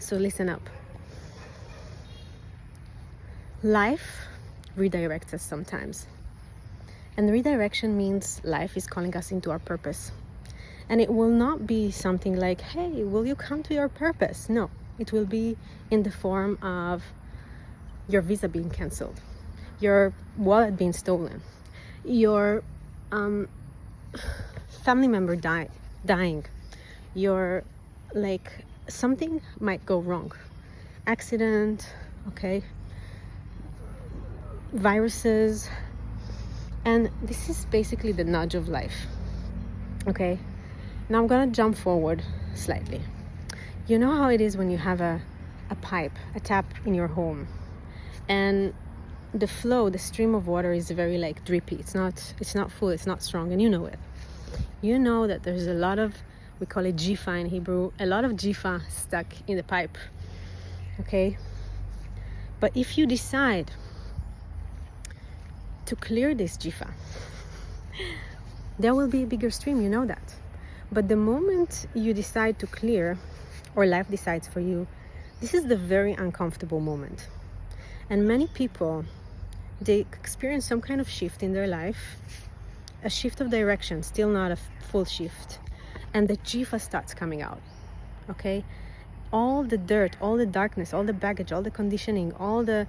So listen up. Life redirects us sometimes. And redirection means life is calling us into our purpose. And it will not be something like, hey, will you come to your purpose? No, it will be in the form of your visa being canceled, your wallet being stolen, your family member dying, your something might go wrong, accident, okay, viruses. And this is basically the nudge of life. Okay, now I'm gonna jump forward slightly. You know how it is when you have a pipe, a tap in your home, and the flow, the stream of water is very drippy. It's not full, it's not strong, and you know it. You know that there's a lot of, we call it jifa in Hebrew, a lot of jifa stuck in the pipe. Okay, but if you decide to clear this jifa, there will be a bigger stream, you know that. But the moment you decide to clear, or life decides for you, this is the very uncomfortable moment. And many people, they experience some kind of shift in their life, a shift of direction, still not a full shift, and the jifa starts coming out. Okay, all the dirt, all the darkness, all the baggage, all the conditioning, all the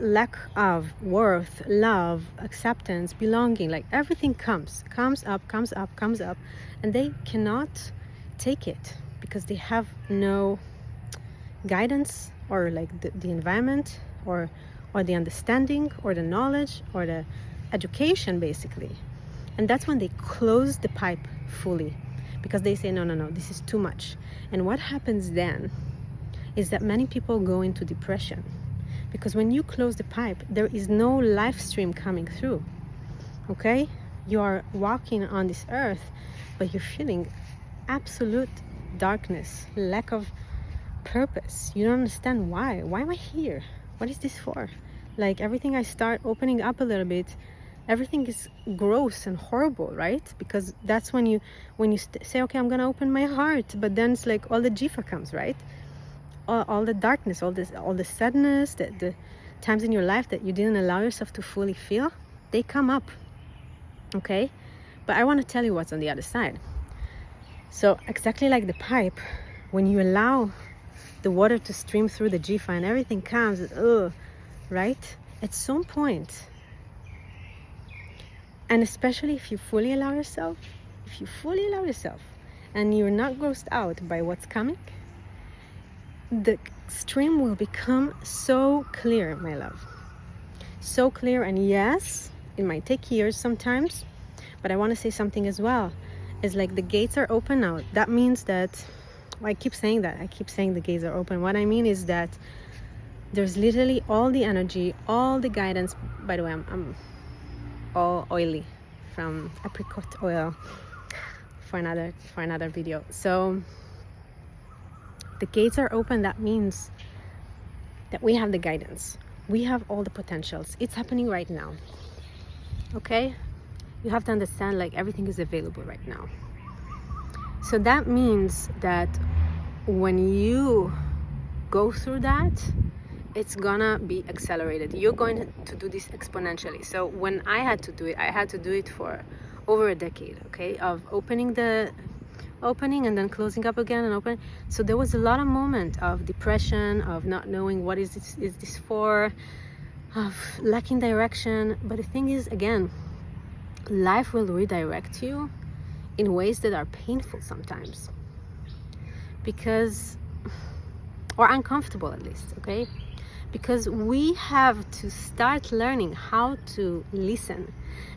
lack of worth, love, acceptance, belonging, everything comes up, and they cannot take it because they have no guidance, or the environment, or the understanding, or the knowledge, or the education, basically. And that's when they close the pipe fully, because they say, no, this is too much. And what happens then is that many people go into depression, because when you close the pipe, there is no life stream coming through. Okay, you are walking on this earth, but you're feeling absolute darkness, lack of purpose. You don't understand why am I here, what is this for? Everything I start opening up a little bit, everything is gross and horrible, right? Because that's when you say, okay, I'm gonna open my heart, but then it's all the jifa comes, right? All the darkness, all the sadness, the times in your life that you didn't allow yourself to fully feel, they come up. Okay, but I want to tell you what's on the other side. So exactly like the pipe, when you allow the water to stream through the jifa and everything comes, right? At some point, and especially if you fully allow yourself, and you're not grossed out by what's coming, the stream will become so clear, my love. So clear. And yes, it might take years sometimes, but I want to say something as well. It's the gates are open now. That means that, I keep saying the gates are open. What I mean is that there's literally all the energy, all the guidance. By the way, I'm all oily from apricot oil for another video. So the gates are open. That means that we have the guidance, we have all the potentials. It's happening right now. Okay, you have to understand, everything is available right now. So that means that when you go through that, it's gonna be accelerated. You're going to do this exponentially. So when I had to do it for over a decade, okay, of opening and then closing up again and open. So there was a lot of moment of depression, of not knowing what is this for, of lacking direction. But the thing is, again, life will redirect you in ways that are painful sometimes, because, or uncomfortable at least, okay? Because we have to start learning how to listen.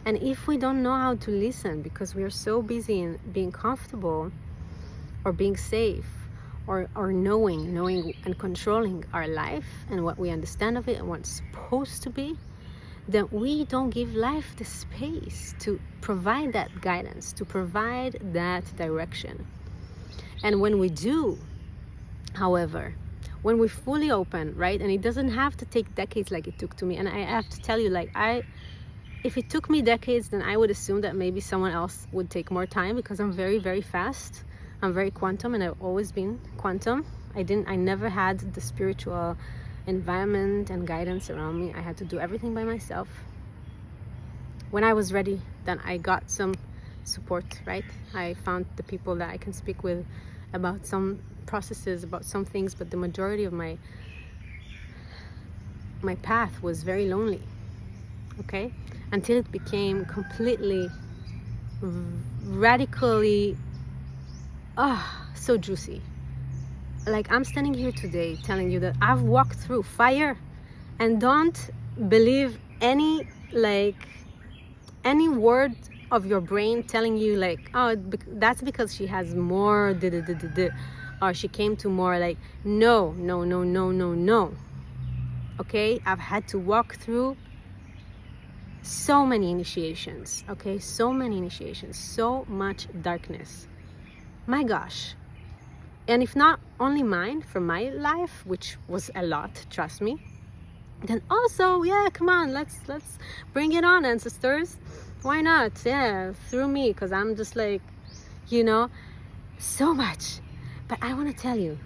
And if we don't know how to listen because we are so busy in being comfortable or being safe, or knowing and controlling our life and what we understand of it and what's supposed to be, then we don't give life the space to provide that guidance, to provide that direction. And when we do, however, when we fully open, right, and it doesn't have to take decades like it took to me. And I have to tell you, if it took me decades, then I would assume that maybe someone else would take more time, because I'm very, very fast. I'm very quantum, and I've always been quantum. I never had the spiritual environment and guidance around me. I had to do everything by myself. When I was ready, then I got some support, right? I found the people that I can speak with about some processes, about some things, but the majority of my path was very lonely, okay? Until it became completely, radically, so juicy. Like, I'm standing here today telling you that I've walked through fire, and don't believe any word of your brain telling you like, oh, that's because she has more or she came to more. Like, no. Okay, I've had to walk through so many initiations, okay, so many initiations, so much darkness, my gosh. And if not only mine, for my life, which was a lot, trust me, then also, yeah, come on, let's bring it on, ancestors. Why not? Yeah, through me, because I'm just like, so much. But I want to tell you,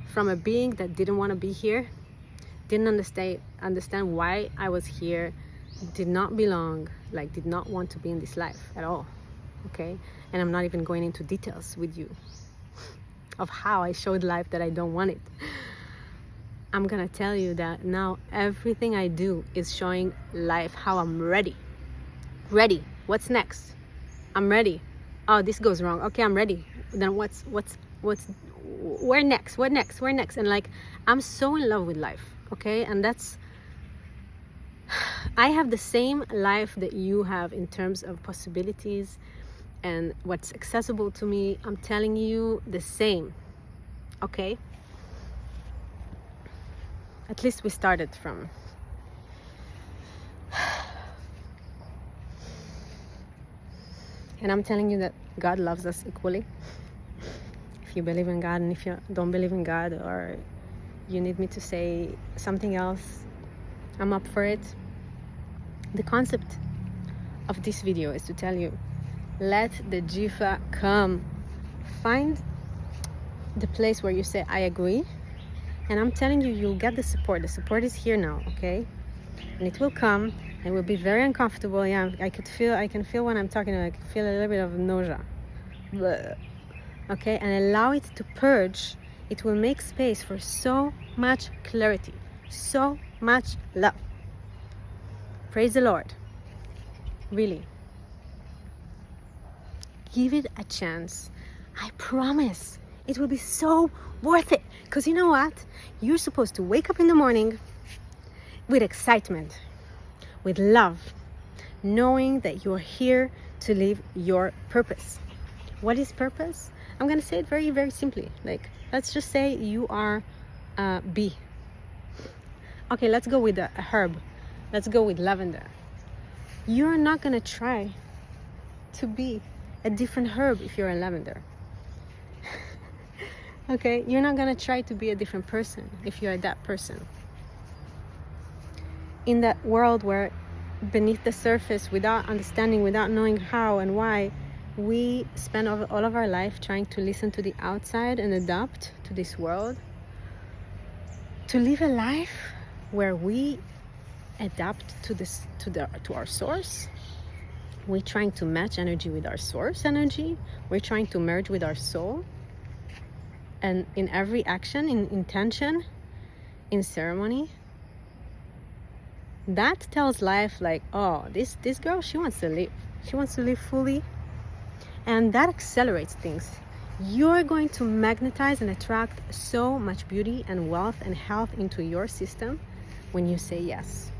from a being that didn't want to be here, didn't understand why I was here, did not belong, like did not want to be in this life at all, okay? And I'm not even going into details with you of how I showed life that I don't want it. I'm gonna tell you that now everything I do is showing life how I'm ready. What's next? I'm ready. Oh, this goes wrong. Okay, I'm ready. Then what's where next? Where next? And like, I'm so in love with life, okay? And I have the same life that you have in terms of possibilities and what's accessible to me. I'm telling you the same, okay? At least we started from. And I'm telling you that God loves us equally. If you believe in God, and if you don't believe in God, or you need me to say something else, I'm up for it. The concept of this video is to tell you, let the Jifa come. Find the place where you say, I agree. And I'm telling you, you'll get the support. The support is here now, okay? And it will come. It will be very uncomfortable. Yeah, I can feel when I'm talking, I can feel a little bit of nausea. Blech. Okay, and allow it to purge. It will make space for so much clarity, so much love. Praise the Lord. Really. Give it a chance. I promise it will be so worth it. Because you know what? You're supposed to wake up in the morning with excitement, with love, knowing that you're here to live your purpose. What is purpose? I'm going to say it very, very simply. Like, let's just say you are a bee. Okay, let's go with a herb. Let's go with lavender. You're not going to try to be a different herb if you're a lavender. Okay, you're not going to try to be a different person if you're that person. In that world where beneath the surface, without understanding, without knowing how and why, we spend all of our life trying to listen to the outside and adapt to this world. To live a life where we adapt to our source. We're trying to match energy with our source energy. We're trying to merge with our soul. And in every action, in intention, in ceremony, that tells life like, oh, this girl, she wants to live. She wants to live fully. And that accelerates things. You're going to magnetize and attract so much beauty and wealth and health into your system when you say yes.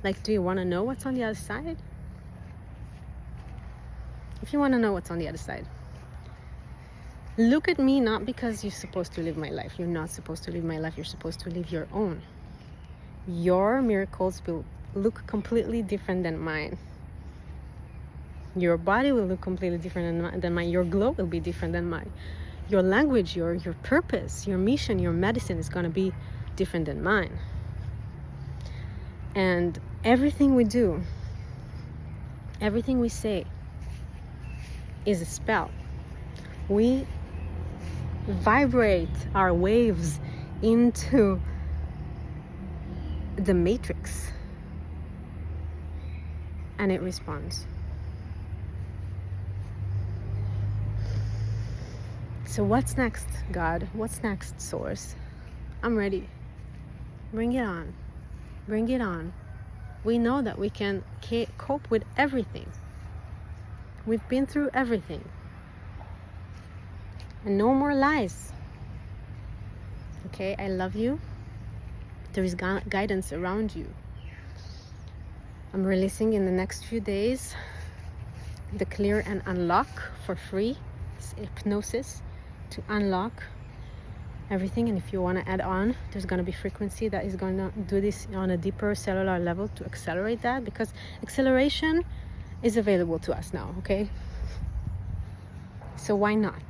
Like, do you want to know what's on the other side? If you want to know what's on the other side, look at me, not because you're supposed to live my life. You're not supposed to live my life. You're supposed to live your own. Your miracles will look completely different than mine. Your body will look completely different than mine. Your glow will be different than mine. Your language, your purpose, your mission, your medicine is going to be different than mine. And everything we do, everything we say is a spell. We vibrate our waves into the matrix, and it responds. So what's next, God? What's next, Source? I'm ready. Bring it on. Bring it on. We know that we can cope with everything. We've been through everything. And no more lies. Okay, I love you. There is guidance around you. I'm releasing in the next few days the Clear and Unlock for free. It's hypnosis to unlock everything. And if you want to add on, there's going to be frequency that is going to do this on a deeper cellular level to accelerate that, because acceleration is available to us now. Okay, so why not?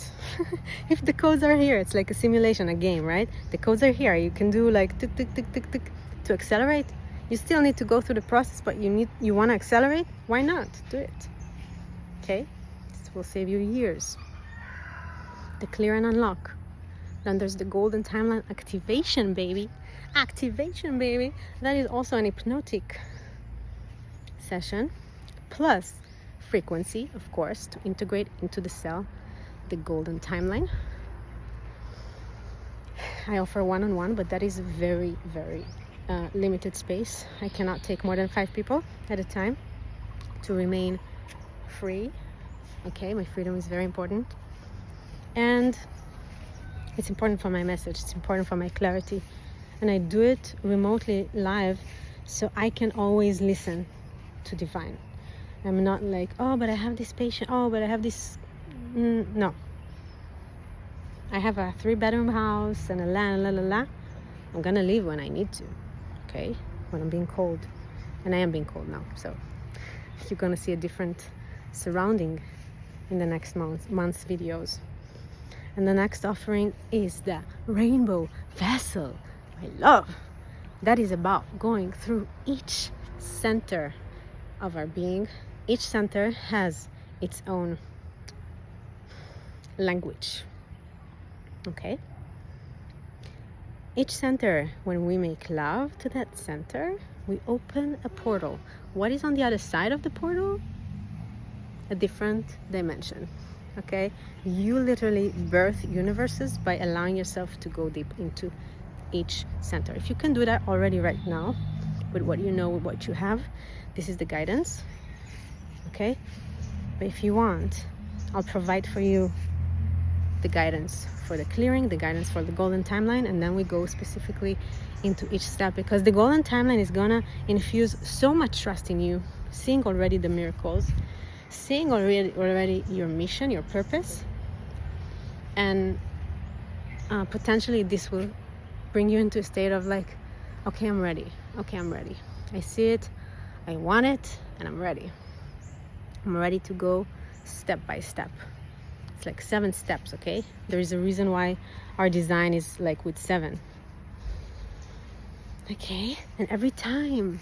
If the codes are here, it's like a simulation, a game, right? The codes are here. You can do like tick tick tick tick tick to accelerate. You still need to go through the process, but you want to accelerate. Why not do it? Okay, this will save you years. The Clear and Unlock. Then there's the Golden Timeline Activation, baby. Activation, baby. That is also an hypnotic session, plus frequency, of course, to integrate into the cell the Golden Timeline. I offer one-on-one, but that is a very, very limited space. I cannot take more than 5 people at a time to remain free. Okay, my freedom is very important. And it's important for my message, it's important for my clarity. And I do it remotely live so I can always listen to divine. I'm not like, oh, but I have this patient, oh, but I have this. No. I have a 3-bedroom house and a la. I'm gonna leave when I need to, okay? When I'm being cold. And I am being cold now, so you're gonna see a different surrounding in the next month's videos. And the next offering is the Rainbow Vessel, my love. That is about going through each center of our being. Each center has its own language. Okay? Each center, when we make love to that center, we open a portal. What is on the other side of the portal? A different dimension. Okay, you literally birth universes by allowing yourself to go deep into each center. If you can do that already right now with what you know, with what you have, this is the guidance. Okay, but if you want, I'll provide for you the guidance for the clearing, the guidance for the Golden Timeline, and then we go specifically into each step, because the Golden Timeline is gonna infuse so much trust in you, seeing already the miracles, seeing already your mission, your purpose, and potentially this will bring you into a state of like, okay, I'm ready. Okay, I'm ready. I see it, I want it, and I'm ready. I'm ready to go step by step. It's like 7 steps, okay? There is a reason why our design is like with 7. Okay, and every time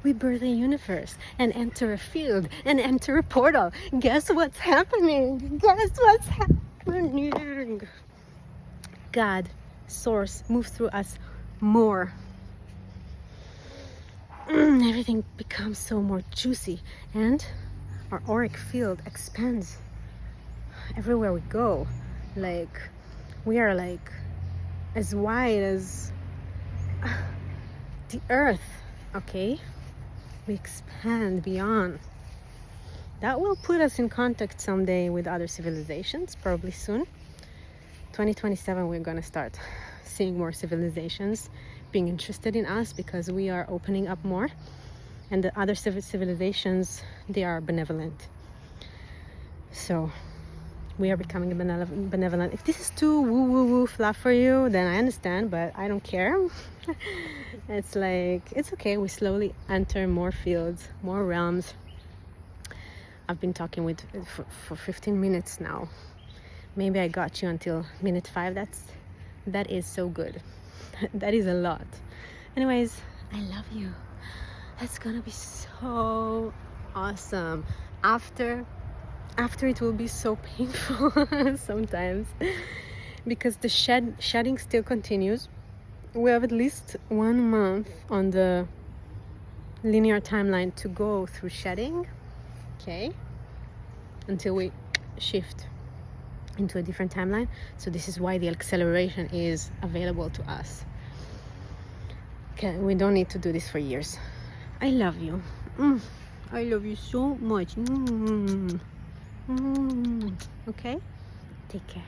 we birth a universe and enter a field and enter a portal, guess what's happening? Guess what's happening? God, Source, moves through us more. Everything becomes so more juicy, and our auric field expands everywhere we go. Like, we are like as wide as the earth. Okay, we expand beyond. That will put us in contact someday with other civilizations, probably soon. 2027 we're gonna start seeing more civilizations being interested in us, because we are opening up more, and the other civilizations, they are benevolent. So we are becoming benevolent. If this is too woo fluff for you, then I understand, but I don't care. It's like, it's okay. We slowly enter more fields, more realms. I've been talking for 15 minutes now. Maybe I got you until minute 5. That is so good. That is a lot. Anyways, I love you. That's gonna be so awesome. After after it will be so painful sometimes, because the shedding still continues. We have at least 1 month on the linear timeline to go through shedding, okay, until we shift into a different timeline. So this is why the acceleration is available to us. Okay, we don't need to do this for years. I love you. I love you so much. Okay, take care.